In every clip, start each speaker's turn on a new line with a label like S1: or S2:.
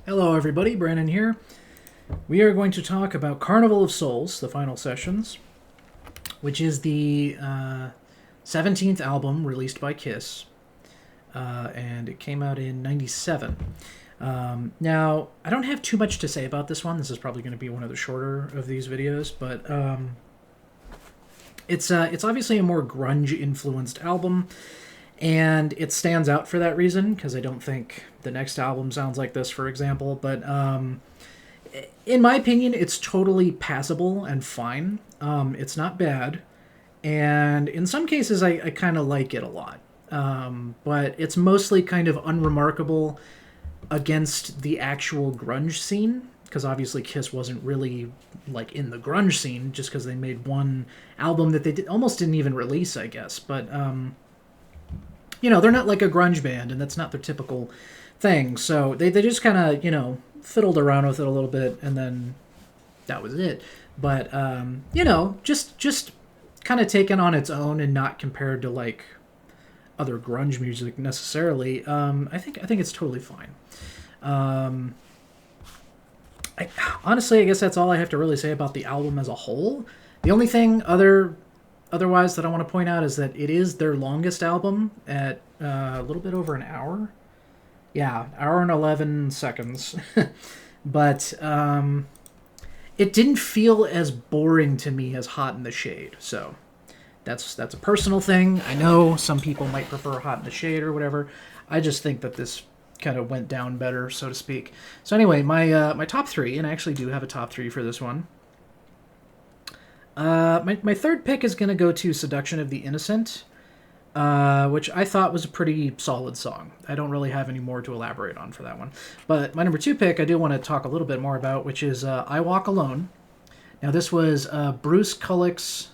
S1: Hello everybody, Brandon here. We are going to talk about Carnival of Souls, the final sessions, which is the 17th album released by Kiss, and it came out in 97. Now, I don't have too much to say about this one. This is probably going to be one of the shorter of these videos, but it's obviously a more grunge-influenced album, and it stands out for that reason, because I don't think the next album sounds like this, for example. But in my opinion, it's totally passable and fine. It's not bad, and in some cases, I kind of like it a lot. But it's mostly kind of unremarkable against the actual grunge scene, because obviously Kiss wasn't really like in the grunge scene, just because they made one album that they almost didn't even release, I guess. But they're not like a grunge band, and that's not their typical thing. So they just kind of, fiddled around with it a little bit, and then that was it. But, just kind of taken on its own and not compared to, like, other grunge music necessarily. I think it's totally fine. Honestly, I guess that's all I have to really say about the album as a whole. The only thing otherwise that I want to point out is that it is their longest album at a little bit over an hour. Yeah, hour and 11 seconds. But it didn't feel as boring to me as Hot in the Shade. So that's a personal thing. I know some people might prefer Hot in the Shade or whatever. I just think that this kind of went down better, so to speak. So anyway, my top three, and I actually do have a top three for this one. My third pick is going to go to Seduction of the Innocent, which I thought was a pretty solid song. I don't really have any more to elaborate on for that one. But my number two pick I do want to talk a little bit more about, which is I Walk Alone. Now this was Bruce Kulick's,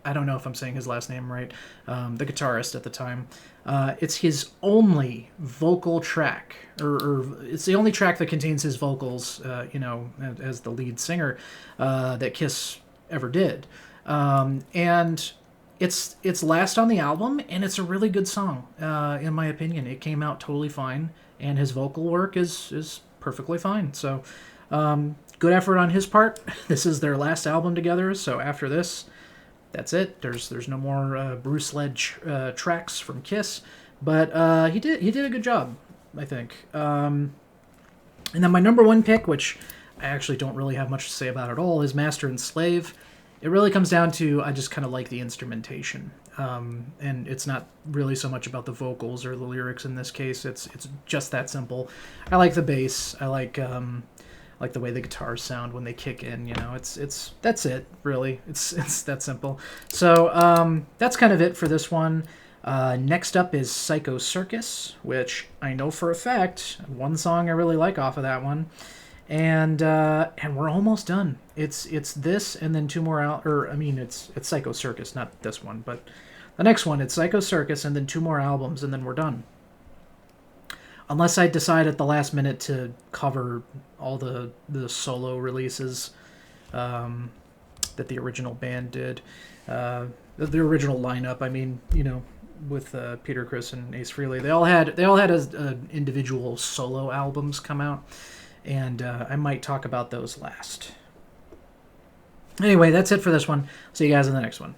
S1: I don't know if I'm saying his last name right, the guitarist at the time. It's his only vocal track, or it's the only track that contains his vocals, as the lead singer, that Kiss ever did. And it's last on the album, and it's a really good song, in my opinion. It came out totally fine, and his vocal work is perfectly fine. So good effort on his part. This is their last album together, so after this, that's it. There's no more Bruce-led tracks from Kiss, but he did a good job, I think. And then my number one pick, which I actually don't really have much to say about at all, is Master and Slave. It really comes down to I just kind of like the instrumentation, and it's not really so much about the vocals or the lyrics in this case. It's just that simple. I like the bass. I like the way the guitars sound when they kick in. It's that's it really. It's that simple. So that's kind of it for this one. Next up is Psycho Circus, which I know for a fact one song I really like off of that one. And we're almost done. It's this and then two more out, it's Psycho Circus, not this one, but the next one. It's Psycho Circus and then two more albums, and then we're done. Unless I decide at the last minute to cover all the solo releases that the original band did, the original lineup. With Peter, Criss, and Ace Frehley, they all had individual solo albums come out. And I might talk about those last. Anyway, that's it for this one. See you guys in the next one.